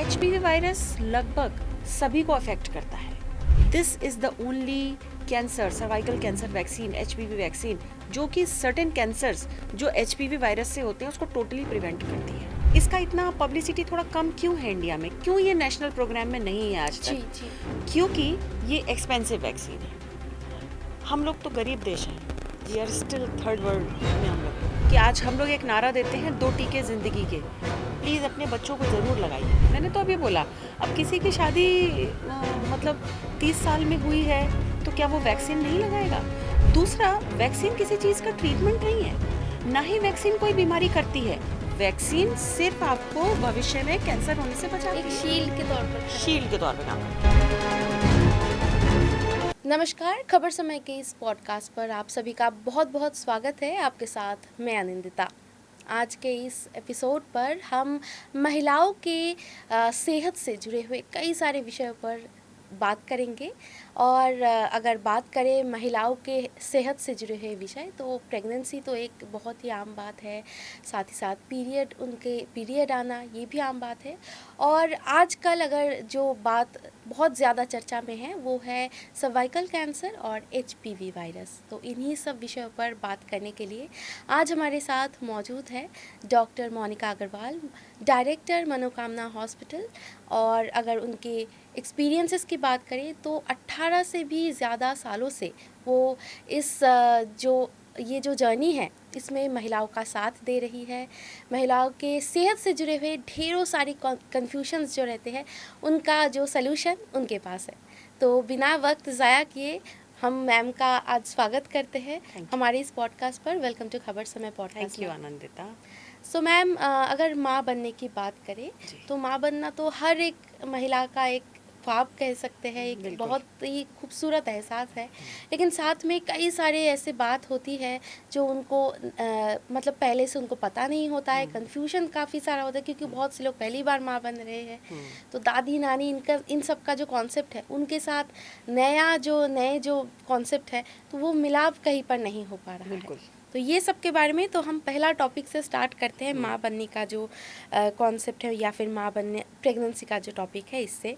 HPV virus लगभग सभी को अफेक्ट करता है। This is the only cancer, cervical cancer vaccine, HPV vaccine, जो कि सर्टेन कैंसर्स जो एचपीवी वायरस से होते हैं उसको टोटली प्रिवेंट करती है। इसका इतना पब्लिसिटी थोड़ा कम क्यों है इंडिया में, क्यों ये नेशनल प्रोग्राम में नहीं है आज तक? जी। क्योंकि ये एक्सपेंसिव वैक्सीन है। हम लोग तो गरीब देश हैं, we are still third world में हम लोग, कि आज हम लोग एक नारा देते हैं 2 टीके ज़िंदगी के, प्लीज़ अपने बच्चों को ज़रूर लगाइए। मैंने तो अभी बोला, अब किसी की शादी मतलब 30 साल में हुई है तो क्या वो वैक्सीन नहीं लगाएगा? दूसरा, वैक्सीन किसी चीज़ का ट्रीटमेंट नहीं है, ना ही वैक्सीन कोई बीमारी करती है। वैक्सीन सिर्फ आपको भविष्य में कैंसर होने से बचाती है, एक शील्ड के तौर पर शील्ड के तौर पर काम करती है। नमस्कार, खबर समय के इस पॉडकास्ट पर आप सभी का बहुत बहुत स्वागत है। आपके साथ मैं आनंदिता। आज के इस एपिसोड पर हम महिलाओं के सेहत से जुड़े हुए कई सारे विषयों पर बात करेंगे। और अगर बात करें महिलाओं के सेहत से जुड़े हुए विषय, तो प्रेगनेंसी तो एक बहुत ही आम बात है, साथ ही साथ पीरियड आना ये भी आम बात है। और आजकल अगर जो बात बहुत ज़्यादा चर्चा में है वो है सर्वाइकल कैंसर और एचपीवी वायरस। तो इन्हीं सब विषयों पर बात करने के लिए आज हमारे साथ मौजूद है डॉक्टर मोनिका अग्रवाल, डायरेक्टर मनोकामना हॉस्पिटल। और अगर उनके एक्सपीरियंसेस की बात करें तो 18 से भी ज़्यादा सालों से वो इस ये जो जर्नी है इसमें महिलाओं का साथ दे रही है। महिलाओं के सेहत से जुड़े हुए ढेरों सारी कन्फ्यूजन्स जो रहते हैं उनका जो सलूशन उनके पास है। तो बिना वक्त ज़ाया किए हम मैम का आज स्वागत करते हैं हमारे इस पॉडकास्ट पर। वेलकम टू खबर समय podcast. Thank you Anandita. So ma'am, अगर माँ बनने की बात करें तो माँ बनना तो हर एक महिला का एक ख्वाब कह सकते हैं, एक बहुत ही खूबसूरत एहसास है। लेकिन साथ में कई सारे ऐसे बात होती है जो उनको मतलब पहले से उनको पता नहीं होता है, कन्फ्यूजन काफ़ी सारा होता है क्योंकि बहुत से लोग पहली बार माँ बन रहे हैं। तो दादी नानी इन सब का जो कॉन्सेप्ट है उनके साथ नए जो कॉन्सेप्ट है तो वो मिलाप कहीं पर नहीं हो पा रहा है। तो ये सब के बारे में तो हम पहला टॉपिक से स्टार्ट करते हैं, माँ बनने का जो कॉन्सेप्ट है या फिर माँ बनने प्रेगनेंसी का जो टॉपिक है इससे।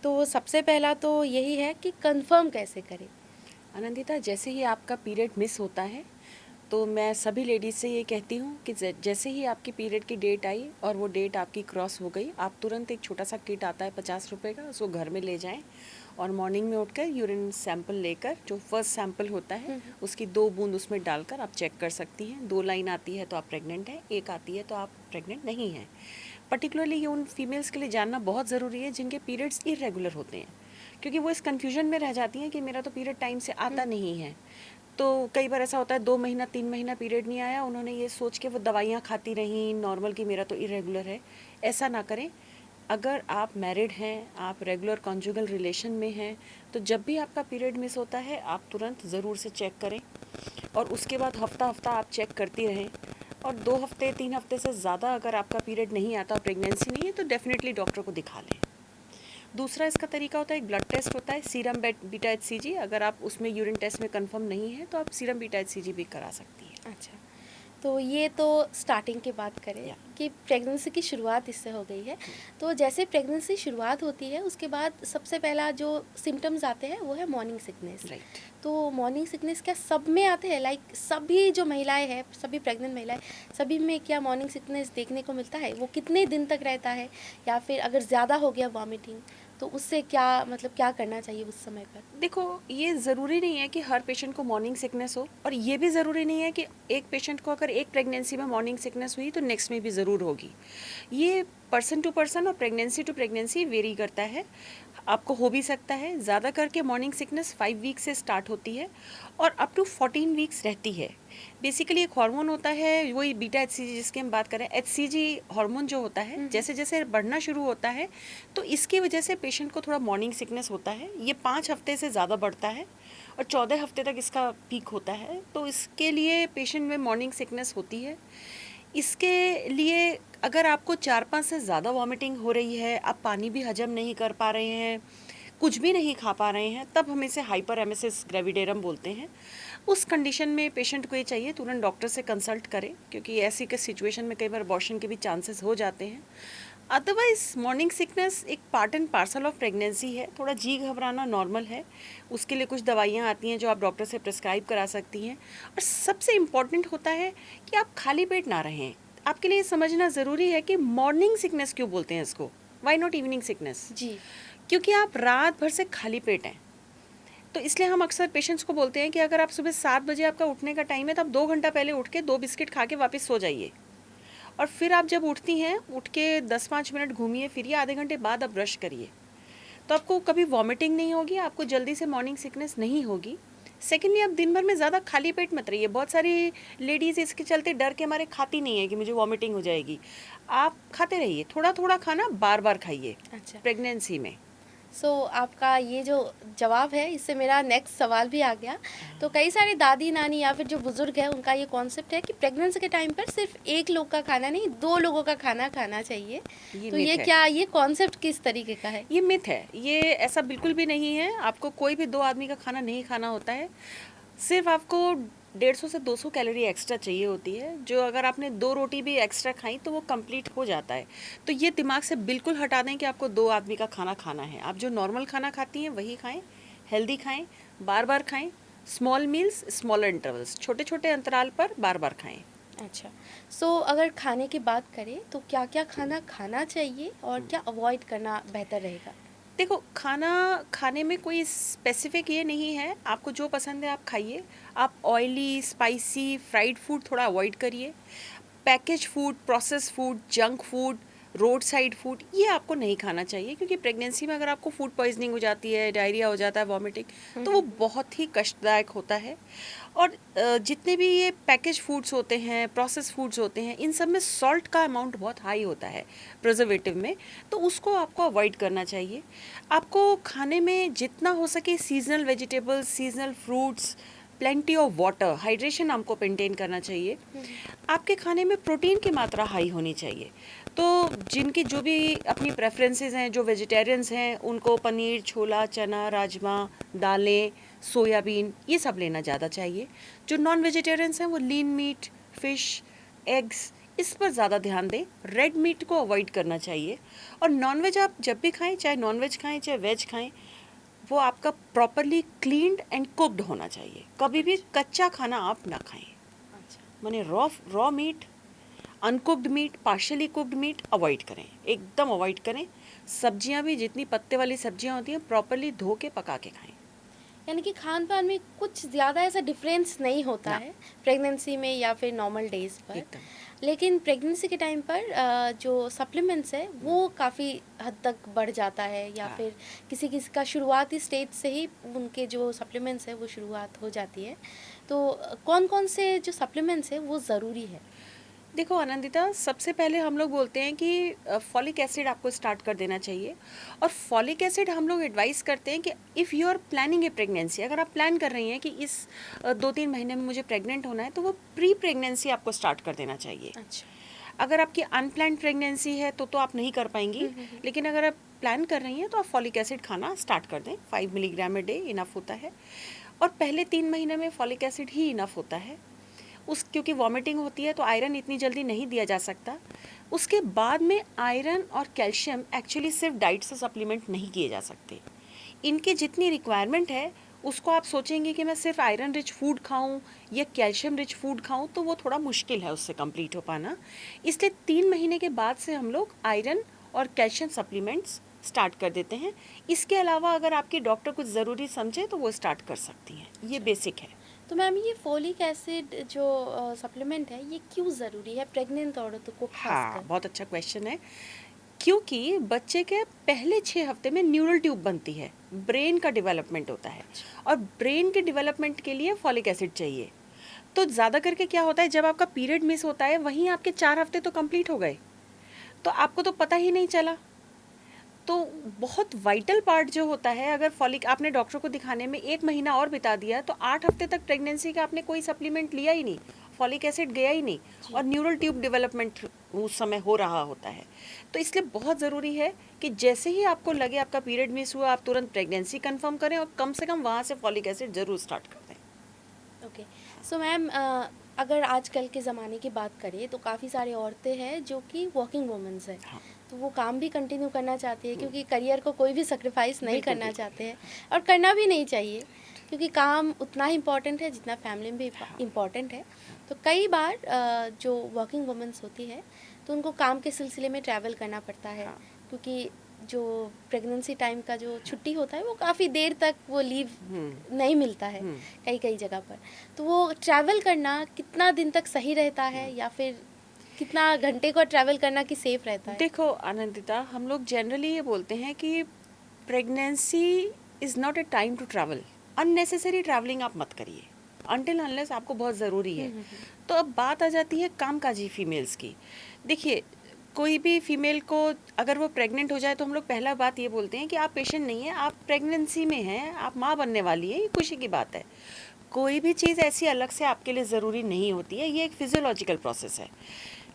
तो सबसे पहला तो यही है कि कंफर्म कैसे करें। आनंदिता, जैसे ही आपका पीरियड मिस होता है तो मैं सभी लेडीज़ से ये कहती हूँ कि जैसे ही आपकी पीरियड की डेट आई और वो डेट आपकी क्रॉस हो गई, आप तुरंत एक छोटा सा किट आता है 50 रुपये का, उसको घर में ले जाएं और मॉर्निंग में उठकर यूरिन सैंपल लेकर, जो फर्स्ट सैंपल होता है उसकी 2 बूंद उसमें डालकर आप चेक कर सकती हैं। 2 लाइन आती है तो आप प्रेग्नेंट हैं, 1 आती है तो आप प्रेग्नेंट नहीं हैं। पर्टिकुलरली ये उन फीमेल्स के लिए जानना बहुत ज़रूरी है जिनके पीरियड्स इरेगुलर होते हैं, क्योंकि वो इस कन्फ्यूजन में रह जाती हैं कि मेरा तो पीरियड टाइम से आता नहीं है। तो कई बार ऐसा होता है 2 महीना 3 महीना पीरियड नहीं आया, उन्होंने ये सोच के वो दवाइयाँ खाती रहीं नॉर्मल कि मेरा तो इरेगुलर है। ऐसा ना करें। अगर आप मैरिड हैं, आप रेगुलर कॉन्जुगल रिलेशन में हैं, तो जब भी आपका पीरियड मिस होता है आप तुरंत ज़रूर से चेक करें और उसके बाद हफ्ता आप चेक करती रहें। और 2 हफ्ते 3 हफ्ते से ज़्यादा अगर आपका पीरियड नहीं आता, प्रेगनेंसी नहीं है, तो डेफिनेटली डॉक्टर को दिखा लें। दूसरा इसका तरीका होता है, एक ब्लड टेस्ट होता है, सीरम बीटा HCG। अगर आप उसमें यूरिन टेस्ट में कंफर्म नहीं है तो आप सीरम बीटा HCG भी करा सकती हैं। अच्छा, तो ये तो स्टार्टिंग की बात करें कि प्रेगनेंसी की शुरुआत इससे हो गई है। तो जैसे प्रेगनेंसी शुरुआत होती है उसके बाद सबसे पहला जो सिम्टम्स आते हैं वो है मॉर्निंग सिकनेस। तो मॉर्निंग सिकनेस क्या सब में आते हैं? लाइक सभी जो महिलाएं हैं, सभी प्रेग्नेंट महिलाएं, सभी में क्या मॉर्निंग सिकनेस देखने को मिलता है? वो कितने दिन तक रहता है? या फिर अगर ज़्यादा हो गया वॉमिटिंग तो उससे क्या करना चाहिए उस समय पर? देखो, ये ज़रूरी नहीं है कि हर पेशेंट को मॉर्निंग सिकनेस हो, और ये भी ज़रूरी नहीं है कि एक पेशेंट को अगर एक प्रेगनेंसी में मॉर्निंग सिकनेस हुई तो नेक्स्ट में भी ज़रूर होगी। ये पर्सन टू पर्सन और प्रेगनेंसी टू प्रेगनेंसी वेरी करता है। आपको हो भी सकता है। ज़्यादा करके मॉर्निंग सिकनेस 5 वीक से स्टार्ट होती है और अप टू 14 वीक्स रहती है। बेसिकली एक हार्मोन होता है, वही बीटा HCG जिसकी हम बात करें, HCG हार्मोन जो होता है जैसे जैसे बढ़ना शुरू होता है तो इसकी वजह से पेशेंट को थोड़ा मॉर्निंग सिकनेस होता है। ये 5 हफ्ते से ज़्यादा बढ़ता है और 14 हफ्ते तक इसका पीक होता है। तो इसके लिए पेशेंट में मॉर्निंग सिकनेस होती है। इसके लिए अगर आपको 4-5 से ज़्यादा वॉमिटिंग हो रही है, आप पानी भी हजम नहीं कर पा रहे हैं, कुछ भी नहीं खा पा रहे हैं, तब हम इसे हाइपर एमेसिस ग्रेविडेरम बोलते हैं। उस कंडीशन में पेशेंट को ये चाहिए तुरंत डॉक्टर से कंसल्ट करें, क्योंकि ऐसी के सिचुएशन में कई बार अबॉर्शन के भी चांसेस हो जाते हैं। अदरवाइज मॉर्निंग सिकनेस एक part and parcel of pregnancy है। थोड़ा जी घबराना नॉर्मल है, उसके लिए कुछ दवाइयाँ आती हैं जो आप डॉक्टर से प्रिस्क्राइब करा सकती हैं। और सबसे इम्पॉर्टेंट होता है कि आप खाली पेट ना रहें। आपके लिए समझना ज़रूरी है कि मॉर्निंग सिकनेस क्यों बोलते हैं इसको, वाई नॉट इवनिंग सिकनेस। जी। क्योंकि आप रात भर से खाली पेट हैं। तो इसलिए हम अक्सर पेशेंट्स को बोलते हैं कि अगर आप सुबह 7 बजे आपका उठने का टाइम है तो आप 2 घंटा पहले उठ के 2 बिस्किट खा के वापस सो जाइए। और फिर आप जब उठती हैं, उठ के 10-5 मिनट घूमिए फिरिए, आधे घंटे बाद आप ब्रश करिए, तो आपको कभी वॉमिटिंग नहीं होगी, आपको जल्दी से मॉर्निंग सिकनेस नहीं होगी। सेकेंडली, आप दिन भर में ज़्यादा खाली पेट मत रहिए। बहुत सारी लेडीज़ इसके चलते डर के हमारे खाती नहीं है कि मुझे वॉमिटिंग हो जाएगी। आप खाते रहिए, थोड़ा थोड़ा खाना बार बार खाइए अच्छा। प्रेगनेंसी में। सो आपका ये जो जवाब है, इससे मेरा नेक्स्ट सवाल भी आ गया। तो कई सारे दादी नानी या फिर जो बुज़ुर्ग हैं, उनका ये कॉन्सेप्ट है कि प्रेगनेंसी के टाइम पर सिर्फ एक लोग का खाना नहीं, 2 लोगों का खाना खाना चाहिए। ये तो मिथ ये है। क्या, ये कॉन्सेप्ट किस तरीके का है? ये मिथ है, ये ऐसा बिल्कुल भी नहीं है। आपको कोई भी 2 आदमी का खाना नहीं खाना होता है। सिर्फ आपको 150 से 200 कैलोरी एक्स्ट्रा चाहिए होती है, जो अगर आपने 2 रोटी भी एक्स्ट्रा खाई तो वो कंप्लीट हो जाता है। तो ये दिमाग से बिल्कुल हटा दें कि आपको 2 आदमी का खाना खाना है। आप जो नॉर्मल खाना खाती हैं वही खाएं, हेल्दी खाएं, बार बार खाएं। स्मॉल मील्स, स्मॉलर इंटरवल्स, छोटे छोटे अंतराल पर बार बार खाएं। अच्छा। सो अगर खाने की बात करें तो क्या-क्या खाना खाना चाहिए और क्या अवॉइड करना बेहतर रहेगा? देखो, खाना खाने में कोई स्पेसिफिक ये नहीं है, आपको जो पसंद है आप खाइए। आप ऑयली, स्पाइसी, फ्राइड फूड थोड़ा अवॉइड करिए। Package food, process food, junk food, road side food, ये आपको नहीं खाना चाहिए, क्योंकि प्रेगनेंसी में अगर आपको फूड पॉइजनिंग हो जाती है, डायरिया हो जाता है, वॉमिटिंग, तो वो बहुत ही कष्टदायक होता है। और जितने भी ये पैकेज फूड्स होते हैं, प्रोसेस फूड्स होते हैं, इन सब में सॉल्ट का अमाउंट बहुत हाई होता है प्रिजर्वेटिव में, तो उसको आपको अवॉइड करना चाहिए। आपको खाने में जितना हो सके seasonal vegetables, seasonal fruits, plenty of water, hydration हमको मेंटेन करना चाहिए। आपके खाने में प्रोटीन की मात्रा हाई होनी चाहिए। तो जिनकी जो भी अपनी प्रेफरेंसेस हैं, जो वेजिटेरियंस हैं, उनको पनीर, छोला, चना, राजमा, दालें, सोयाबीन, ये सब लेना ज़्यादा चाहिए। जो नॉन वेजिटेरियंस हैं वो लीन मीट, फ़िश, एग्स, इस पर ज़्यादा ध्यान दें। रेड मीट को अवॉइड करना चाहिए। और नॉन वेज आप जब भी खाएं, चाहे नॉन वेज खाएं चाहे वेज खाएं, वो आपका प्रॉपरली क्लीन्ड एंड कुक्ड होना चाहिए। कभी भी कच्चा खाना आप ना खाएं। अच्छा। माने raw meat, uncooked meat, partially cooked meat avoid करें, एकदम अवॉइड करें। सब्जियां भी जितनी पत्ते वाली सब्जियां होती हैं प्रॉपरली धो के पका के खाएं। यानी कि खान-पान में कुछ ज़्यादा ऐसा डिफरेंस नहीं होता ना। है प्रेगनेंसी में या फिर नॉर्मल डेज़ पर। एकदम। लेकिन प्रेगनेंसी के टाइम पर जो सप्लीमेंट्स है वो काफ़ी हद तक बढ़ जाता है, या हाँ। फिर किसी-किसी का शुरुआती स्टेज से ही उनके जो सप्लीमेंट्स है वो शुरुआत हो जाती है। तो कौन-कौन से जो सप्लीमेंट्स है वो ज़रूरी है? देखो आनंदिता, सबसे पहले हम लोग बोलते हैं कि फॉलिक एसिड आपको स्टार्ट कर देना चाहिए। और फॉलिक एसिड हम लोग एडवाइस करते हैं कि if you are planning a pregnancy, अगर आप प्लान कर रही हैं कि इस 2-3 महीने में मुझे प्रेग्नेंट होना है, तो वो प्री प्रेगनेंसी आपको स्टार्ट कर देना चाहिए। अच्छा। अगर आपकी अनप्लान्ड प्रेगनेंसी है तो आप नहीं कर पाएंगी। लेकिन अगर आप प्लान कर रही हैं तो आप फॉलिक एसिड खाना स्टार्ट कर दें। 5 मिलीग्राम ए डे इनफ होता है। और पहले 3 महीने में फॉलिक एसिड ही इनफ होता है। क्योंकि वॉमिटिंग होती है तो आयरन इतनी जल्दी नहीं दिया जा सकता। उसके बाद में आयरन और कैल्शियम एक्चुअली सिर्फ डाइट से सप्लीमेंट नहीं किए जा सकते। इनकी जितनी रिक्वायरमेंट है उसको आप सोचेंगे कि मैं सिर्फ आयरन रिच फूड खाऊं या कैल्शियम रिच फूड खाऊं, तो वो थोड़ा मुश्किल है उससे कंप्लीट हो पाना। इसलिए 3 महीने के बाद से हम लोग आयरन और कैल्शियम सप्लीमेंट्स स्टार्ट कर देते हैं। इसके अलावा अगर आपके डॉक्टर कुछ ज़रूरी समझे तो वो स्टार्ट कर सकती हैं। ये बेसिक है। तो मैम, ये फोलिक एसिड जो सप्लीमेंट है ये क्यों ज़रूरी है प्रेग्नेंट औरतों को हाँ, खासकर? बहुत अच्छा क्वेश्चन है। क्योंकि बच्चे के पहले 6 हफ्ते में न्यूरल ट्यूब बनती है, ब्रेन का डेवलपमेंट होता है। और ब्रेन के डेवलपमेंट के लिए फॉलिक एसिड चाहिए। तो ज़्यादा करके क्या होता है, जब आपका पीरियड मिस होता है वहीं आपके 4 हफ्ते तो कंप्लीट हो गए, तो आपको तो पता ही नहीं चला। तो बहुत वाइटल पार्ट जो होता है, अगर फॉलिक आपने डॉक्टर को दिखाने में 1 महीना और बिता दिया तो 8 हफ्ते तक प्रेगनेंसी का आपने कोई सप्लीमेंट लिया ही नहीं, फॉलिक एसिड गया ही नहीं। जी। और न्यूरल ट्यूब डेवलपमेंट उस समय हो रहा होता है। तो इसलिए बहुत ज़रूरी है कि जैसे ही आपको लगे आपका पीरियड मिस हुआ, आप तुरंत प्रेगनेंसी कंफर्म करें और कम से कम वहाँ से फॉलिक एसिड ज़रूर स्टार्ट कर दें। ओके। सो मैम, अगर आजकल के ज़माने की बात करें तो काफ़ी सारी औरतें हैं जो कि वर्किंग वुमेन्स हैं। हाँ। तो वो काम भी कंटिन्यू करना चाहती है, क्योंकि करियर को कोई भी सेक्रीफाइस नहीं बिल्कुल, करना बिल्कुल। चाहते हैं और करना भी नहीं चाहिए, क्योंकि काम उतना ही इम्पॉर्टेंट है जितना फैमिली में भी इम्पॉर्टेंट है। तो कई बार जो वर्किंग वुमेन्स होती है तो उनको काम के सिलसिले में ट्रैवल करना पड़ता है, हाँ। क्योंकि जो प्रेगनेंसी टाइम का जो छुट्टी होता है वो काफ़ी देर तक वो लीव नहीं मिलता है कई कई जगह पर। तो वो ट्रैवल करना कितना दिन तक सही रहता है, या फिर कितना घंटे का ट्रैवल करना कि सेफ रहता है? देखो आनंदिता, हम लोग जनरली ये बोलते हैं कि pregnancy is not a time to travel. Unnecessary travelling आप मत करिए अनटिल अनलेस आपको बहुत ज़रूरी है। तो अब बात आ जाती है कामकाजी फीमेल्स की। देखिए, कोई भी फीमेल को अगर वो प्रेग्नेंट हो जाए तो हम लोग पहला बात ये बोलते हैं कि आप पेशेंट नहीं हैं, आप प्रेगनेंसी में हैं, आप माँ बनने वाली है, ये खुशी की बात है। कोई भी चीज़ ऐसी अलग से आपके लिए ज़रूरी नहीं होती है, ये एक फिजियोलॉजिकल प्रोसेस है।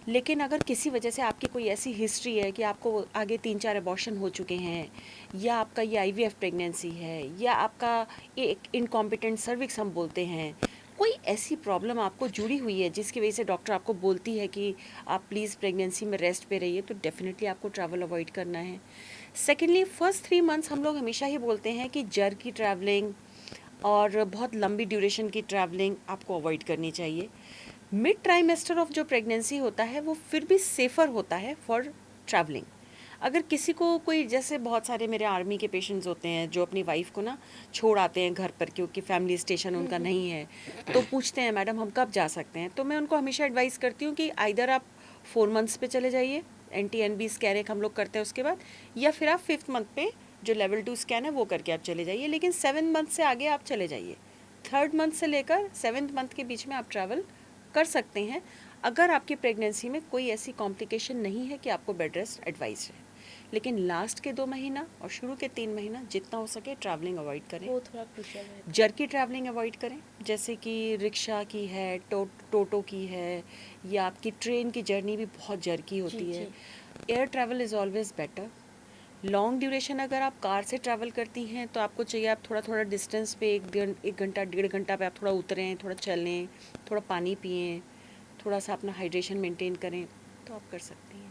लेकिन अगर किसी वजह से आपकी कोई ऐसी हिस्ट्री है कि आपको आगे 3-4 अबॉर्शन हो चुके हैं, या आपका ये आईवीएफ प्रेगनेंसी है, या आपका एक इनकॉम्पिटेंट सर्विक्स हम बोलते हैं, कोई ऐसी प्रॉब्लम आपको जुड़ी हुई है जिसकी वजह से डॉक्टर आपको बोलती है कि आप प्लीज़ प्रेगनेंसी में रेस्ट पे रहिए, तो डेफिनेटली आपको ट्रैवल अवॉइड करना है। सेकेंडली, फर्स्ट 3 मंथ्स हम लोग हमेशा ही बोलते हैं कि जर की ट्रैवलिंग और बहुत लंबी ड्यूरेशन की ट्रैवलिंग आपको अवॉइड करनी चाहिए। मिड ट्राइमेस्टर ऑफ जो प्रेगनेंसी होता है वो फिर भी सेफ़र होता है फॉर ट्रैवलिंग। अगर किसी को कोई, जैसे बहुत सारे मेरे आर्मी के पेशेंट्स होते हैं जो अपनी वाइफ को ना छोड़ आते हैं घर पर क्योंकि फैमिली स्टेशन उनका नहीं है, तो पूछते हैं मैडम हम कब जा सकते हैं, तो मैं उनको हमेशा एडवाइस करती हूँ कि आइदर आप 4 मंथ्स पे चले जाइए, NT-NB स्कैन एक हम लोग करते हैं उसके बाद, या फिर आप 5th मंथ पे जो लेवल 2 स्कैन है वो करके आप चले जाइए, लेकिन 7 मंथ से आगे आप चले जाइए। 3rd मंथ से लेकर 7th मंथ के बीच में आप ट्रैवल कर सकते हैं, अगर आपकी प्रेगनेंसी में कोई ऐसी कॉम्प्लिकेशन नहीं है कि आपको बेड रेस्ट एडवाइस है। लेकिन लास्ट के 2 महीना और शुरू के 3 महीना जितना हो सके ट्रैवलिंग अवॉइड करें। वो थोड़ा क्रूशियल है। जर्की ट्रैवलिंग अवॉइड करें, जैसे कि रिक्शा की है, टोटो की है, या आपकी ट्रेन की जर्नी भी बहुत जर्की होती है। Air travel is always better. Long duration अगर आप कार से ट्रैवल करती हैं तो आपको चाहिए आप थोड़ा थोड़ा डिस्टेंस पे 1 घंटा 1.5 घंटा पे आप थोड़ा उतरें, थोड़ा चलें, थोड़ा पानी पिएं, थोड़ा सा अपना हाइड्रेशन मेंटेन करें, तो आप कर सकती हैं।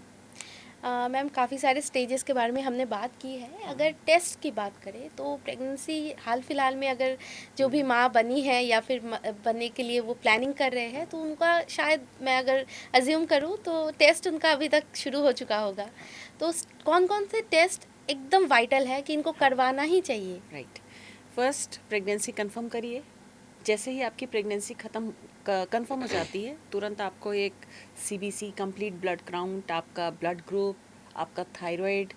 मैम, काफ़ी सारे स्टेजेस के बारे में हमने बात की है। अगर टेस्ट की बात करें तो प्रेगनेंसी हाल फिलहाल में अगर जो भी माँ बनी है या फिर बनने के लिए वो प्लानिंग कर रहे हैं, तो उनका शायद मैं अगर अज्यूम करूँ तो टेस्ट उनका अभी तक शुरू हो चुका होगा। तो कौन कौन से टेस्ट एकदम वाइटल है कि इनको करवाना ही चाहिए? राइट। फर्स्ट, प्रेगनेंसी कंफर्म करिए। जैसे ही आपकी प्रेगनेंसी कंफर्म हो जाती है, तुरंत आपको एक CBC कंप्लीट ब्लड काउंट, आपका ब्लड ग्रुप, आपका थायराइड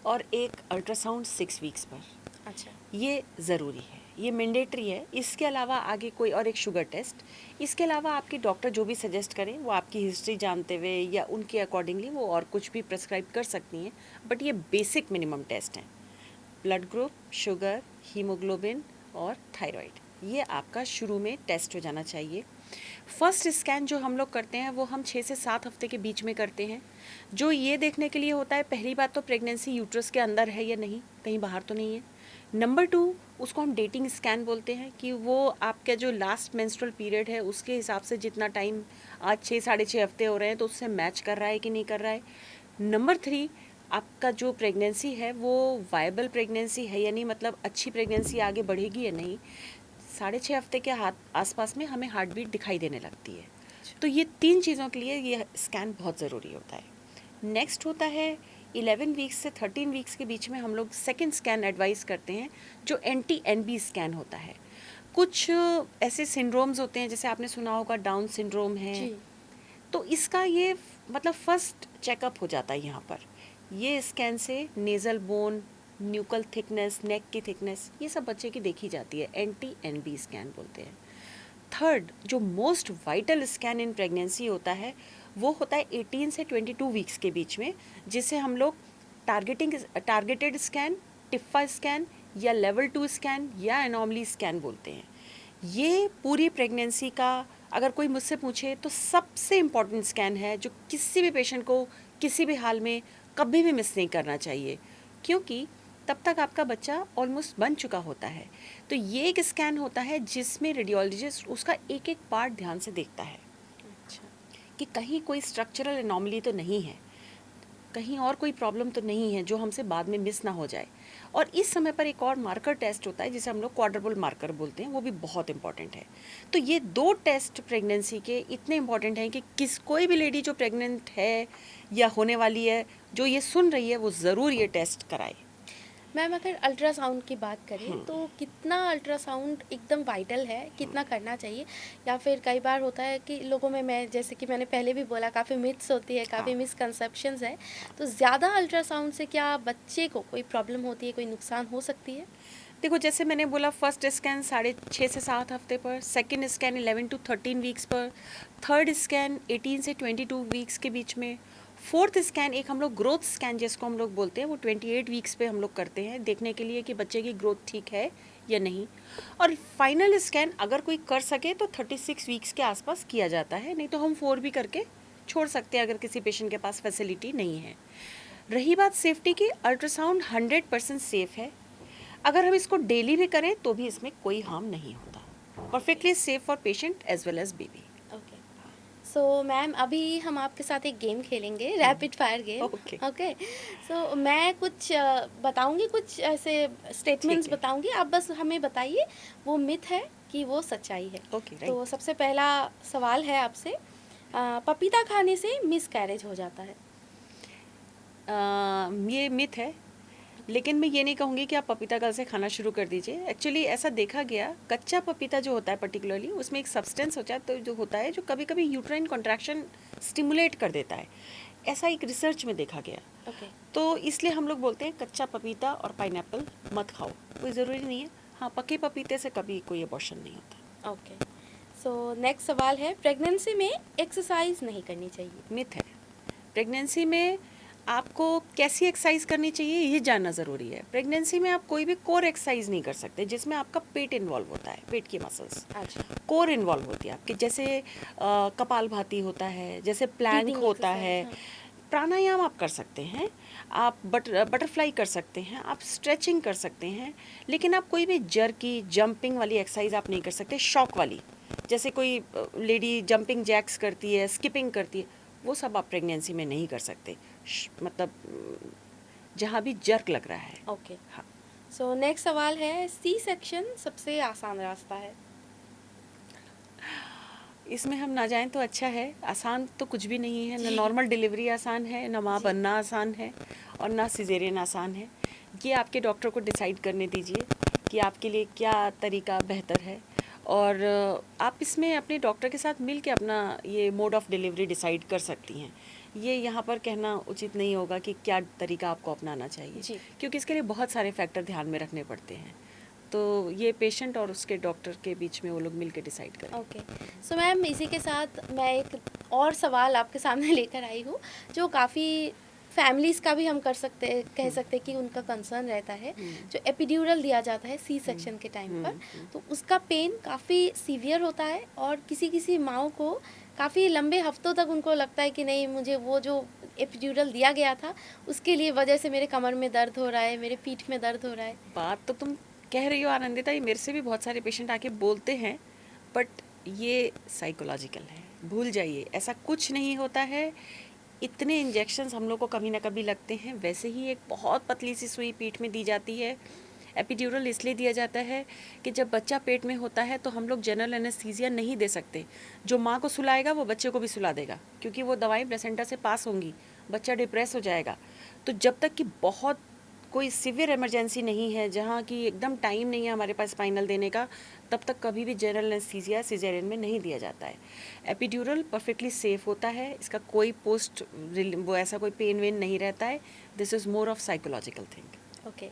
और एक अल्ट्रासाउंड 6 वीक्स पर, अच्छा। ये ज़रूरी है, ये मैंडेटरी है। इसके अलावा आगे कोई और एक शुगर टेस्ट, इसके अलावा आपके डॉक्टर जो भी सजेस्ट करें वो आपकी हिस्ट्री जानते हुए या उनके अकॉर्डिंगली वो और कुछ भी प्रेस्क्राइब कर सकती हैं, बट ये बेसिक मिनिमम टेस्ट हैं। ब्लड ग्रुप, शुगर, हीमोग्लोबिन और थायराइड, ये आपका शुरू में टेस्ट हो जाना चाहिए। फर्स्ट स्कैन जो हम लोग करते हैं वो हम 6 से 7 हफ्ते के बीच में करते हैं, जो ये देखने के लिए होता है पहली बात तो प्रेगनेंसी यूट्रस के अंदर है या नहीं, कहीं बाहर तो नहीं है। नंबर 2, उसको हम डेटिंग स्कैन बोलते हैं कि वो आपका जो लास्ट मेंस्ट्रुअल पीरियड है उसके हिसाब से जितना टाइम आज 6-6.5 हफ्ते हो रहे हैं तो उससे मैच कर रहा है कि नहीं कर रहा है। नंबर 3, आपका जो प्रेगनेंसी है वो वायबल प्रेगनेंसी है या नहीं, मतलब अच्छी प्रेगनेंसी आगे बढ़ेगी या नहीं। 6.5 हफ्ते के आसपास में हमें हार्ट बीट दिखाई देने लगती है। तो ये 3 चीज़ों के लिए ये स्कैन बहुत ज़रूरी होता है। नेक्स्ट होता है 11 वीक्स से 13 वीक्स के बीच में हम लोग सेकेंड स्कैन एडवाइस करते हैं, जो NT-NB स्कैन होता है। कुछ ऐसे सिंड्रोम्स होते हैं, जैसे आपने सुना होगा डाउन सिंड्रोम है, जी। तो इसका ये मतलब फर्स्ट चेकअप हो जाता है यहाँ पर। ये स्कैन से नेज़ल बोन, न्यूकल थिकनेस, नेक की थिकनेस, ये सब बच्चे की देखी जाती है, NT-NB स्कैन बोलते हैं। थर्ड, जो most vital scan in pregnancy होता है वो होता है 18 से 22 वीक्स के बीच में, जिसे हम लोग टारगेटेड स्कैन, टिफ्फा स्कैन या लेवल 2 स्कैन या एनॉमली स्कैन बोलते हैं। ये पूरी प्रेगनेंसी का अगर कोई मुझसे पूछे तो सबसे इम्पॉर्टेंट स्कैन है, जो किसी भी पेशेंट को किसी भी हाल में कभी भी मिस नहीं करना चाहिए, क्योंकि तब तक आपका बच्चा ऑलमोस्ट बन चुका होता है। तो ये एक स्कैन होता है जिसमें रेडियोलॉजिस्ट उसका एक एक पार्ट ध्यान से देखता है अच्छा। कि कहीं कोई स्ट्रक्चरल एनॉमली तो नहीं है। कहीं और कोई प्रॉब्लम तो नहीं है जो हमसे बाद में मिस ना हो जाए। और इस समय पर एक और मार्कर टेस्ट होता है जिसे हम लोग क्वाड्रुपल मार्कर बोलते हैं, वो भी बहुत इंपॉर्टेंट है। तो ये 2 टेस्ट प्रेगनेंसी के इतने इंपॉर्टेंट हैं कि कोई भी लेडी जो प्रेग्नेंट है या होने वाली है, जो ये सुन रही है, वो ज़रूर ये टेस्ट कराए। मैम अगर अल्ट्रासाउंड की बात करें तो कितना अल्ट्रासाउंड एकदम वाइटल है, कितना करना चाहिए? या फिर कई बार होता है कि लोगों में, मैं जैसे कि मैंने पहले भी बोला, काफ़ी मिथ्स होती है, काफ़ी हाँ। मिसकंसेप्शंस है, तो ज़्यादा अल्ट्रासाउंड से क्या बच्चे को कोई प्रॉब्लम होती है, कोई नुकसान हो सकती है? देखो, जैसे मैंने बोला, फर्स्ट स्कैन 6.5 से 7 हफ्ते पर, सेकंड स्कैन 11 to 13 वीक्स पर, थर्ड स्कैन 18 से 22 वीक्स के बीच में, फोर्थ स्कैन एक हम लोग ग्रोथ स्कैन जिसको हम लोग बोलते हैं, वो 28 वीक्स पे हम लोग करते हैं, देखने के लिए कि बच्चे की ग्रोथ ठीक है या नहीं। और फाइनल स्कैन अगर कोई कर सके तो 36 वीक्स के आसपास किया जाता है, नहीं तो हम 4 भी करके छोड़ सकते हैं अगर किसी पेशेंट के पास फैसिलिटी नहीं है। रही बात सेफ्टी की, अल्ट्रासाउंड 100% सेफ़ है। अगर हम इसको डेली भी करें तो भी इसमें कोई हार्म नहीं होता। Perfectly safe for patient as well as baby. Okay. So ma'am अभी हम आपके साथ एक गेम खेलेंगे, rapid fire game. Okay. Okay. So मैं कुछ बताऊंगी, कुछ ऐसे ठीक स्टेटमेंट्स है। बताऊंगी, आप बस हमें बताइए वो मिथ है कि वो सच्चाई है। ओके, तो राइट। सबसे पहला सवाल है आपसे, पपीता खाने से मिस कैरेज हो जाता है? ये मिथ है, लेकिन मैं ये नहीं कहूँगी कि आप पपीता कल से खाना शुरू कर दीजिए। एक्चुअली ऐसा देखा गया, कच्चा पपीता जो होता है पर्टिकुलरली, उसमें एक सब्सटेंस होता है, तो जो होता है, जो कभी कभी यूट्राइन कॉन्ट्रैक्शन स्टिमुलेट कर देता है। ऐसा एक रिसर्च में देखा गया। ओके। तो इसलिए हम लोग बोलते हैं कच्चा पपीता और पाइनएप्पल मत खाओ। कोई ज़रूरी नहीं है। हाँ, पके पपीते से कभी कोई अबॉर्शन नहीं होता। ओके। सो नेक्स्ट सवाल है, प्रेगनेंसी में एक्सरसाइज नहीं करनी चाहिए? मिथ है। प्रेगनेंसी में आपको कैसी एक्सरसाइज करनी चाहिए ये जानना ज़रूरी है। प्रेगनेंसी में आप कोई भी कोर एक्सरसाइज नहीं कर सकते जिसमें आपका पेट इन्वॉल्व होता है, पेट की मसल्स अच्छा। कोर इन्वॉल्व होती है आपकी, जैसे कपालभाति होता है, जैसे प्लैंक ब्रीदिंग होता है। एक्सरसाइज, हाँ। प्राणायाम आप कर सकते हैं, आप बटरफ्लाई कर सकते हैं, आप स्ट्रेचिंग कर सकते हैं, लेकिन आप कोई भी जर्की जंपिंग वाली एक्सरसाइज आप नहीं कर सकते, शॉक वाली। जैसे कोई लेडी जंपिंग जैक्स करती है, स्किपिंग करती है, वो सब आप प्रेगनेंसी में नहीं कर सकते। मतलब जहाँ भी जर्क लग रहा है। ओके। हाँ। सो नेक्स्ट सवाल है, सी सेक्शन सबसे आसान रास्ता है? इसमें हम ना जाएं तो अच्छा है। आसान तो कुछ भी नहीं है, ना जी। नॉर्मल डिलीवरी आसान है, ना माँ जी। बनना आसान है, और ना सिजेरियन आसान है। ये आपके डॉक्टर को डिसाइड करने दीजिए कि आपके लिए क्या तरीका बेहतर है, और आप इसमें अपने डॉक्टर के साथ मिल के अपना ये मोड ऑफ डिलीवरी डिसाइड कर सकती हैं। ये यहाँ पर कहना उचित नहीं होगा कि क्या तरीका आपको अपनाना चाहिए, जी। क्योंकि इसके लिए बहुत सारे फैक्टर ध्यान में रखने पड़ते हैं। तो ये पेशेंट और उसके डॉक्टर के बीच में वो लोग मिल के डिसाइड करें। ओके। सो मैम इसी के साथ मैं एक और सवाल आपके सामने लेकर आई हूँ, जो काफ़ी फैमिलीज़ का भी हम कह सकते हैं कि उनका कंसर्न रहता है। जो एपिड्यूरल दिया जाता है सी सेक्शन के टाइम पर, तो उसका पेन काफ़ी सीवियर होता है, और किसी किसी माँओं को काफ़ी लंबे हफ्तों तक उनको लगता है कि नहीं, मुझे वो जो एपिड्यूरल दिया गया था उसके लिए वजह से मेरे कमर में दर्द हो रहा है, मेरे पीठ में दर्द हो रहा है। बात तो तुम कह रही हो आनंदिता, ये मेरे से भी बहुत सारे पेशेंट आके बोलते हैं, बट ये साइकोलॉजिकल है। भूल जाइए, ऐसा कुछ नहीं होता है। इतने इंजेक्शंस हम लोग को कभी ना कभी लगते हैं। वैसे ही एक बहुत पतली सी सुई पीठ में दी जाती है। एपिड्यूरल इसलिए दिया जाता है कि जब बच्चा पेट में होता है तो हम लोग जनरल एनेस्थीसिया नहीं दे सकते। जो माँ को सुलाएगा वो बच्चे को भी सुला देगा, क्योंकि वो दवाएं प्लेसेंटा से पास होंगी, बच्चा डिप्रेस हो जाएगा। तो जब तक कि बहुत कोई सिवियर इमरजेंसी नहीं है, जहाँ की एकदम टाइम नहीं है हमारे पास स्पाइनल देने का, तब तक कभी भी जनरल एनेस्थीसिया सिजेरियन में नहीं दिया जाता है। एपिड्यूरल परफेक्टली सेफ होता है, इसका कोई पोस्ट वो ऐसा कोई पेन वेन नहीं रहता है। This is more of psychological thing. Okay.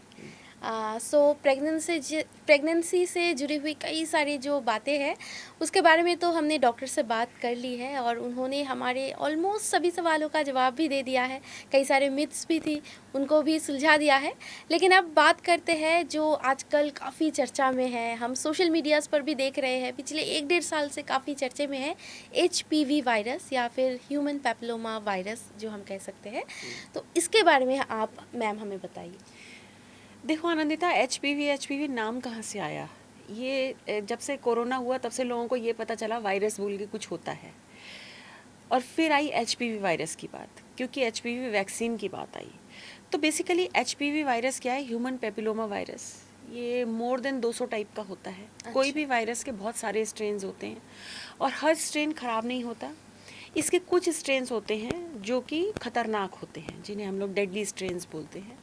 So pregnancy से जुड़ी हुई कई सारी जो बातें हैं उसके बारे में तो हमने डॉक्टर से बात कर ली है, और उन्होंने हमारे ऑलमोस्ट सभी सवालों का जवाब भी दे दिया है। कई सारे मिथ्स भी थी, उनको भी सुलझा दिया है। लेकिन अब बात करते हैं जो आजकल काफ़ी चर्चा में है, हम सोशल मीडियाज़ पर भी देख रहे हैं, पिछले 1-1.5 साल से काफ़ी चर्चे में है, HPV वायरस या फिर ह्यूमन पैपिलोमा वायरस जो हम कह सकते हैं। तो इसके बारे में आप मैम हमें बताइए। देखो आनंदिता, एचपीवी नाम कहाँ से आया? ये जब से कोरोना हुआ तब से लोगों को ये पता चला वायरस बोल के कुछ होता है। और फिर आई एचपीवी वायरस की बात, क्योंकि एचपीवी वैक्सीन की बात आई। तो बेसिकली एचपीवी वायरस क्या है? Human papilloma virus. ये मोर देन 200 टाइप का होता है। कोई अच्छा। भी वायरस के बहुत सारे स्ट्रेन्स होते हैं और हर स्ट्रेन ख़राब नहीं होता। इसके कुछ स्ट्रेन्स होते हैं जो कि ख़तरनाक होते हैं, जिन्हें हम लोग डेडली स्ट्रेन्स बोलते हैं,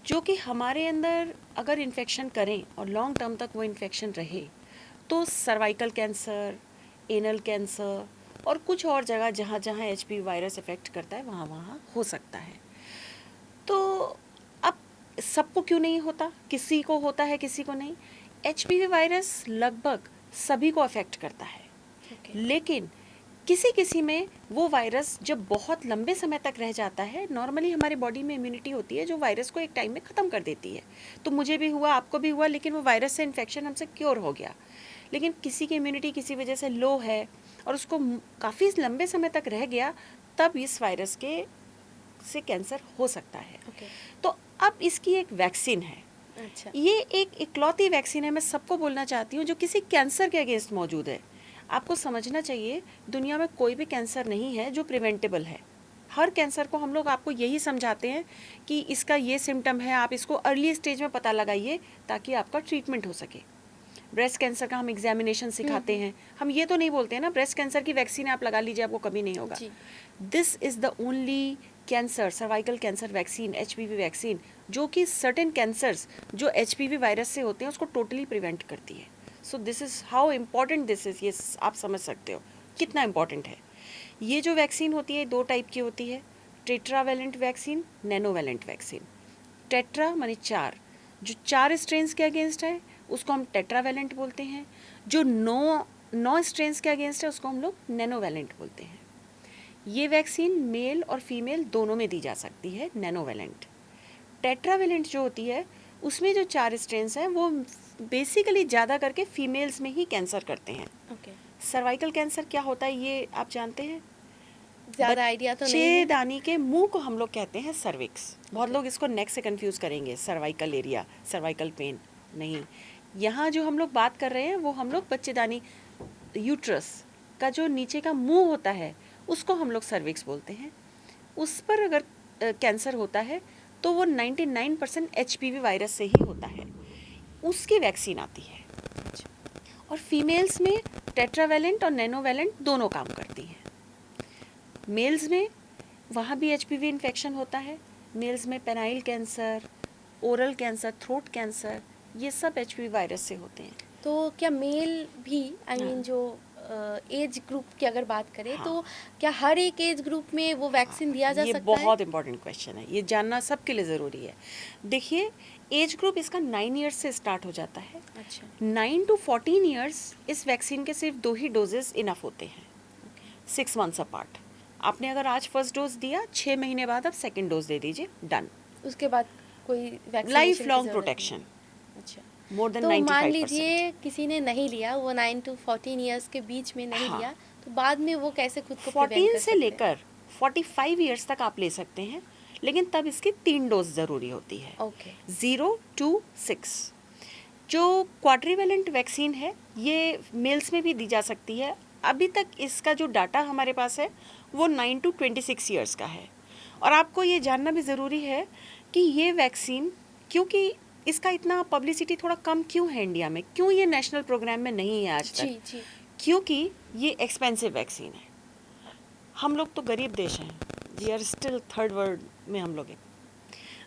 जो कि हमारे अंदर अगर इन्फेक्शन करें और लॉन्ग टर्म तक वो इन्फेक्शन रहे तो सर्वाइकल कैंसर, एनल कैंसर और कुछ और जगह जहाँ जहाँ एचपीवी वायरस इफेक्ट करता है वहाँ वहाँ हो सकता है। तो अब सबको क्यों नहीं होता? किसी को होता है, किसी को नहीं। एचपीवी वायरस लगभग सभी को अफेक्ट करता है, लेकिन किसी किसी में वो वायरस जब बहुत लंबे समय तक रह जाता है, नॉर्मली हमारे बॉडी में इम्यूनिटी होती है जो वायरस को एक टाइम में ख़त्म कर देती है। तो मुझे भी हुआ, आपको भी हुआ, लेकिन वो वायरस से इन्फेक्शन हमसे क्योर हो गया। लेकिन किसी की इम्यूनिटी किसी वजह से लो है और उसको काफ़ी लंबे समय तक रह गया, तब इस वायरस के से कैंसर हो सकता है। तो अब इसकी एक वैक्सीन है। अच्छा। ये एक इकलौती वैक्सीन है, मैं सबको बोलना चाहती हूँ, जो किसी कैंसर के अगेंस्ट मौजूद है। आपको समझना चाहिए, दुनिया में कोई भी कैंसर नहीं है जो प्रिवेंटेबल है। हर कैंसर को हम लोग आपको यही समझाते हैं कि इसका ये सिम्टम है, आप इसको अर्ली स्टेज में पता लगाइए ताकि आपका ट्रीटमेंट हो सके। ब्रेस्ट कैंसर का हम एग्जामिनेशन सिखाते हैं, हम ये तो नहीं बोलते हैं ना ब्रेस्ट कैंसर की वैक्सीन आप लगा लीजिए, आपको कभी नहीं होगा। This is the only cancer, cervical cancer vaccine, HPV vaccine, जो कि सर्टेन कैंसर्स जो एचपीवी वायरस से होते हैं उसको टोटली प्रिवेंट करती है। So this is how important this is. ये आप समझ सकते हो कितना इम्पॉर्टेंट है। ये जो वैक्सीन होती है 2 टाइप की होती है, टेट्रावैलेंट वैक्सीन, नैनोवैलेंट वैक्सीन। टेट्रा माने 4, जो 4 स्ट्रेन्स के अगेंस्ट है उसको हम टेट्रावैलेंट बोलते हैं। जो 9 स्ट्रेन्स के अगेंस्ट है उसको हम लोग नैनोवैलेंट बोलते हैं। ये वैक्सीन मेल और फीमेल दोनों में दी जा सकती है, नैनोवैलेंट। टेट्रावैलेंट जो होती है उसमें जो 4 स्ट्रेन्स हैं वो बेसिकली ज़्यादा करके फीमेल्स में ही कैंसर करते हैं। सर्वाइकल कैंसर क्या होता है ये आप जानते हैं? ज़्यादा आइडिया तो नहीं है। बच्चेदानी के मुंह को हम लोग कहते हैं सर्विक्स। बहुत लोग इसको नेक से कंफ्यूज करेंगे, सर्वाइकल एरिया, सर्वाइकल पेन नहीं। यहाँ जो हम लोग बात कर रहे हैं वो हम लोग बच्चेदानी, यूट्रस का जो नीचे का मुंह होता है उसको हम लोग सर्विक्स बोलते हैं। उस पर अगर कैंसर होता है तो वो 99% एचपीवी वायरस से ही होता है, उसकी वैक्सीन आती है। और फीमेल्स में टेट्रावैलेंट और नैनोवैलेंट दोनों काम करती हैं। मेल्स में वहाँ भी एचपीवी इन्फेक्शन होता है। मेल्स में penile cancer, oral cancer, throat cancer, ये सब एचपीवी वायरस से होते हैं। तो क्या मेल भी हाँ। जो एज ग्रुप की अगर बात करें हाँ। तो क्या हर एक एज ग्रुप में वो वैक्सीन दिया जा ये सकता है? बहुत इंपॉर्टेंट क्वेश्चन है, ये जानना सबके लिए ज़रूरी है। देखिए, एज ग्रुप इसका 9 ईयर्स से स्टार्ट हो जाता है। अच्छा। 9 to 14 ईयर्स इस वैक्सीन के सिर्फ 2 ही डोजेस इनफ होते हैं, 6 months अपार्ट। आपने अगर आज फर्स्ट डोज दिया, 6 महीने बाद आप सेकेंड डोज दे दीजिए, डन। उसके बाद कोई वैक्सीनेशन लाइफ की लॉन्ग ज़रूरत प्रोटेक्शन, नहीं। अच्छा। मोर देन तो 95%। मान लीजिए किसी ने नहीं लिया, वो 9 to 14 ईयर्स के बीच में नहीं हाँ। लिया, तो बाद में वो कैसे खुद को प्रिवेंट 14 कर से सकते हैं? लेकर 45 ईयर्स तक आप ले सकते हैं, लेकिन तब इसकी 3 डोज ज़रूरी होती है, ओके। 0 to 6। जो क्वाड्रीवेलेंट वैक्सीन है ये मेल्स में भी दी जा सकती है। अभी तक इसका जो डाटा हमारे पास है वो 9 to 26 ईयर्स का है। और आपको ये जानना भी ज़रूरी है कि ये वैक्सीन, क्योंकि इसका इतना पब्लिसिटी थोड़ा कम क्यों है इंडिया में, क्यों ये नेशनल प्रोग्राम में नहीं है आज तक? जी। क्योंकि ये एक्सपेंसिव वैक्सीन है। हम लोग तो गरीब देश हैं, we are still third world में हम लोग हैं।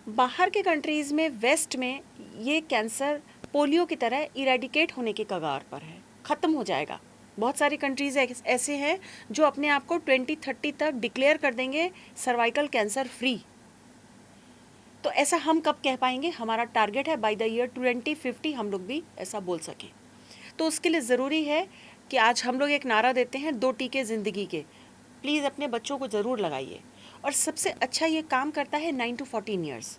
बाहर के कंट्रीज़ में, वेस्ट में, ये कैंसर पोलियो की तरह इरेडिकेट होने के कगार पर है, ख़त्म हो जाएगा। बहुत सारी कंट्रीज़ ऐसे हैं जो अपने आप को 2030 तक डिक्लेयर कर देंगे सर्वाइकल कैंसर फ्री। तो ऐसा हम कब कह पाएंगे? हमारा टारगेट है बाय द ईयर 2050 हम लोग भी ऐसा बोल सकें। तो उसके लिए ज़रूरी है कि आज हम लोग एक नारा देते हैं, 2 टीके ज़िंदगी के। प्लीज़ अपने बच्चों को ज़रूर लगाइए। और सबसे अच्छा ये काम करता है 9 to 14 ईयर्स,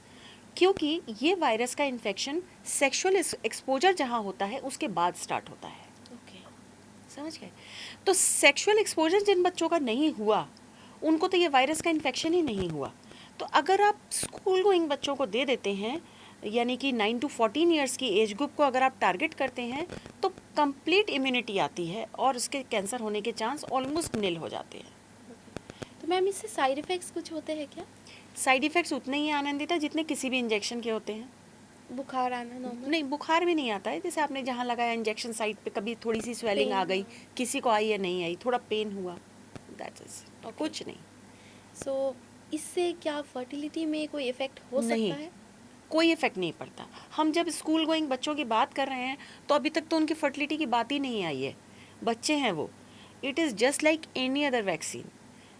क्योंकि ये वायरस का इन्फेक्शन सेक्सुअल एक्सपोजर जहाँ होता है उसके बाद स्टार्ट होता है। ओके। समझ गए? तो सेक्सुअल एक्सपोजर जिन बच्चों का नहीं हुआ उनको तो ये वायरस का इन्फेक्शन ही नहीं हुआ। तो अगर आप स्कूल गोइंग बच्चों को दे देते हैं, यानी कि 9 to 14 ईयर्स की एज ग्रुप को अगर आप टारगेट करते हैं, तो कंप्लीट इम्यूनिटी आती है और उसके कैंसर होने के चांस ऑलमोस्ट निल हो जाते हैं। तो मैम इससे साइड इफ़ेक्ट्स कुछ होते हैं क्या? साइड इफ़ेक्ट्स उतने ही आनंदिता जितने किसी भी इंजेक्शन के होते हैं। बुखार आना नॉर्मल? नहीं, बुखार भी नहीं आता है। जैसे आपने जहाँ लगाया इंजेक्शन साइट पे, कभी थोड़ी सी स्वेलिंग पेन, आ गई, हाँ। किसी को आई या नहीं आई, थोड़ा पेन हुआ, दैट्स इट, ओके। कुछ नहीं। सो इससे क्या फर्टिलिटी में कोई इफ़ेक्ट हो नहीं, सकता है? कोई इफेक्ट नहीं पड़ता। हम जब स्कूल गोइंग बच्चों की बात कर रहे हैं तो अभी तक तो उनकी फर्टिलिटी की बात ही नहीं आई है। बच्चे हैं वो। It is just like any other vaccine.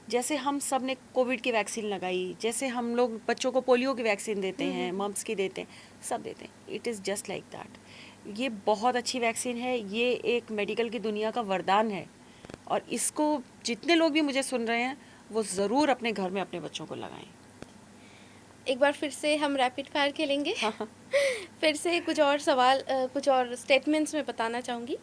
जैसे हम सब ने कोविड की वैक्सीन लगाई, जैसे हम लोग बच्चों को पोलियो की वैक्सीन देते हैं, मम्प्स की देते हैं, सब देते हैं, it is just like that. ये बहुत अच्छी वैक्सीन है, ये एक मेडिकल की दुनिया का वरदान है, और इसको जितने लोग भी मुझे सुन रहे हैं वो ज़रूर अपने घर में अपने बच्चों को लगाएं। एक बार फिर से हम रैपिड फायर खेलेंगे। हाँ। फिर से कुछ और सवाल कुछ और स्टेटमेंट्स में बताना चाहूँगी।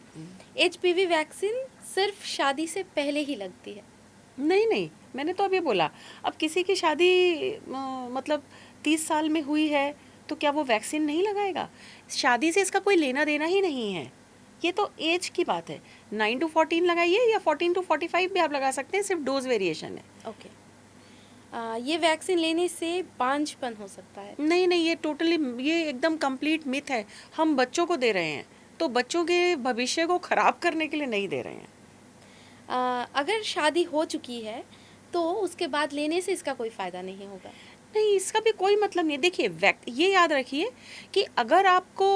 एचपीवी वैक्सीन सिर्फ शादी से पहले ही लगती है? नहीं नहीं, मैंने तो अभी बोला, अब किसी की शादी मतलब 30 साल में हुई है तो क्या वो वैक्सीन नहीं लगाएगा? शादी से इसका कोई लेना देना ही नहीं है, ये तो एज की बात है। 9 to 14 लगाइए या 14 to 45 भी आप लगा सकते हैं, सिर्फ डोज वेरिएशन है। ओके। ये वैक्सीन लेने से बांझपन हो सकता है? नहीं नहीं, ये टोटली, ये एकदम कंप्लीट मिथ है। हम बच्चों को दे रहे हैं तो बच्चों के भविष्य को खराब करने के लिए नहीं दे रहे हैं। अगर शादी हो चुकी है तो उसके बाद लेने से इसका कोई फ़ायदा नहीं होगा? नहीं, इसका भी कोई मतलब नहीं। देखिए, ये याद रखिए कि अगर आपको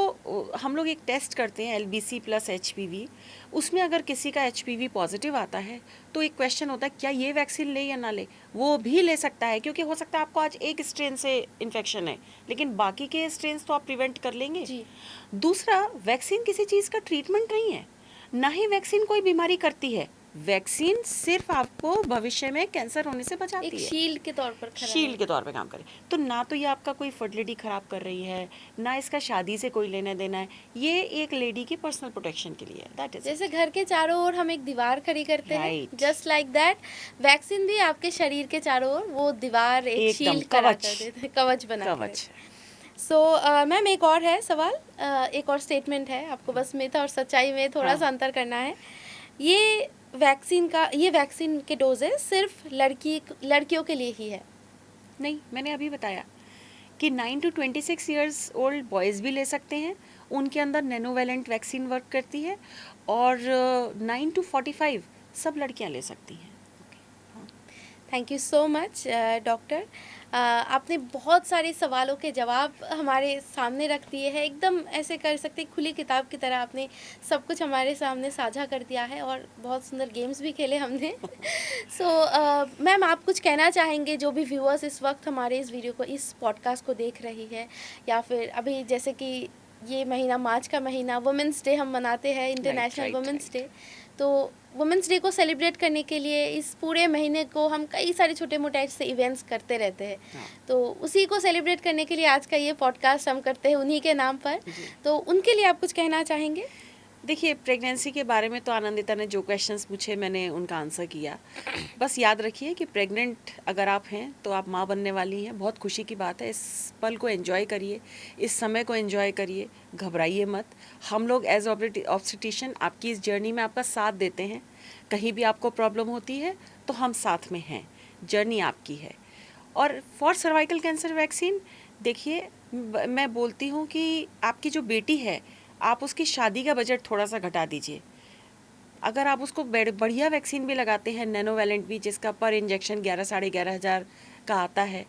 हम लोग एक टेस्ट करते हैं LBC प्लस HPV, उसमें अगर किसी का HPV पॉजिटिव आता है तो एक क्वेश्चन होता है क्या ये वैक्सीन ले या ना ले। वो भी ले सकता है, क्योंकि हो सकता है आपको आज एक स्ट्रेन से इन्फेक्शन है लेकिन बाकी के स्ट्रेन तो आप प्रिवेंट कर लेंगे। जी। दूसरा, वैक्सीन किसी चीज़ का ट्रीटमेंट नहीं है, ना ही वैक्सीन कोई बीमारी करती है। वैक्सीन सिर्फ आपको भविष्य में कैंसर होने से बचाती एक है, शील्ड के तौर पर खड़ा शील्ड है। के तौर पे काम करे। तो ना तो ये आपका कोई फर्टिलिटी खराब कर रही है, ना इसका शादी से कोई लेना देना है, ये एक लेडी की पर्सनल प्रोटेक्शन के लिए है, दैट इज जैसे घर के चारों ओर हम एक दीवार खड़ी करते हैं, Right. Just like that vaccine भी आपके शरीर के चारों ओर वो दीवार एक एकदम शील्ड करा कवच। कर देते हैं, कवच बना कर कवच। सो मैम एक और है सवाल, एक और स्टेटमेंट है, आपको बस मिथ और सच्चाई में थोड़ा हाँ। सा अंतर करना है। ये वैक्सीन के डोजेस सिर्फ लड़कियों के लिए ही है? नहीं, मैंने अभी बताया कि 9 to 26 ईयर्स ओल्ड बॉयज़ भी ले सकते हैं, उनके अंदर नैनोवैलेंट वैक्सीन वर्क करती है, और 9 to 45 सब लड़कियां ले सकती हैं। Thank you so much doctor. आपने बहुत सारे सवालों के जवाब हमारे सामने रख दिए हैं, एकदम ऐसे कर सकते हैं खुली किताब की तरह आपने सब कुछ हमारे सामने साझा कर दिया है, और बहुत सुंदर गेम्स भी खेले हमने। सो मैम, आप कुछ कहना चाहेंगे जो भी व्यूअर्स इस वक्त हमारे इस वीडियो को, इस पॉडकास्ट को देख रही है, या फिर अभी जैसे कि ये महीना, मार्च का महीना, वुमेंस डे हम मनाते हैं, इंटरनेशनल वुमेंस डे, तो वुमेंस डे को सेलिब्रेट करने के लिए इस पूरे महीने को हम कई सारे छोटे मोटे ऐसे इवेंट्स करते रहते हैं, तो उसी को सेलिब्रेट करने के लिए आज का ये पॉडकास्ट हम करते हैं उन्हीं के नाम पर, तो उनके लिए आप कुछ कहना चाहेंगे? देखिए, प्रेगनेंसी के बारे में तो आनंदिता ने जो क्वेश्चंस पूछे मैंने उनका आंसर किया। बस याद रखिए कि प्रेग्नेंट अगर आप हैं तो आप माँ बनने वाली हैं, बहुत खुशी की बात है। इस पल को एंजॉय करिए, इस समय को एंजॉय करिए, घबराइए मत। हम लोग एज ऑब्स्टेट्रिशियन आपकी इस जर्नी में आपका साथ देते हैं। कहीं भी आपको प्रॉब्लम होती है तो हम साथ में हैं, जर्नी आपकी है। और फॉर सर्वाइकल कैंसर वैक्सीन, देखिए, मैं बोलती हूँ कि आपकी जो बेटी है, आप उसकी शादी का बजट थोड़ा सा घटा दीजिए। अगर आप उसको बढ़िया वैक्सीन भी लगाते हैं, नैनोवैलेंट भी, जिसका पर इंजेक्शन 11-11,500 का आता है,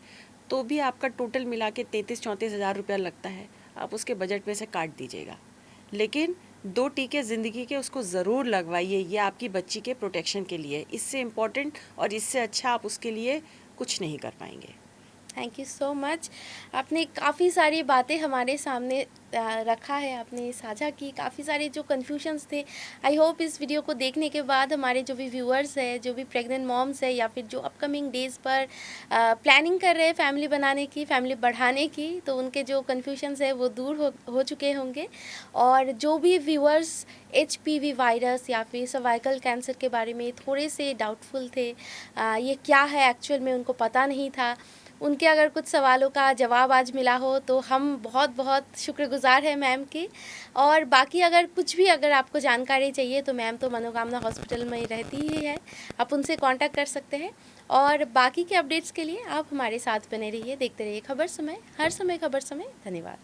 तो भी आपका टोटल मिला के 33-34 हज़ार रुपया लगता है। आप उसके बजट में से काट दीजिएगा, लेकिन 2 टीके ज़िंदगी के उसको ज़रूर लगवाइए। ये आपकी बच्ची के प्रोटेक्शन के लिए, इससे इम्पोर्टेंट और इससे अच्छा आप उसके लिए कुछ नहीं कर पाएंगे। Thank you so much. आपने काफ़ी सारी बातें हमारे सामने रखा है, आपने साझा की, काफ़ी सारे जो कन्फ्यूजन्स थे। आई होप इस वीडियो को देखने के बाद हमारे जो भी व्यूअर्स हैं, जो भी प्रेग्नेंट मॉम्स है, या फिर जो अपकमिंग डेज़ पर प्लानिंग कर रहे हैं फैमिली बनाने की, फैमिली बढ़ाने की, तो उनके जो कन्फ्यूजन्स है वो दूर हो चुके होंगे। और जो भी व्यूअर्स HPV वायरस या फिर सर्वाइकल कैंसर के बारे में थोड़े से डाउटफुल थे, ये क्या है एक्चुअल में उनको पता नहीं था, उनके अगर कुछ सवालों का जवाब आज मिला हो तो हम बहुत बहुत शुक्रगुजार हैं मैम की। और बाकी अगर कुछ भी अगर आपको जानकारी चाहिए तो मैम तो मनोकामना हॉस्पिटल में ही रहती ही है, आप उनसे कांटेक्ट कर सकते हैं। और बाकी के अपडेट्स के लिए आप हमारे साथ बने रहिए, देखते रहिए खबर समय, हर समय खबर समय। धन्यवाद।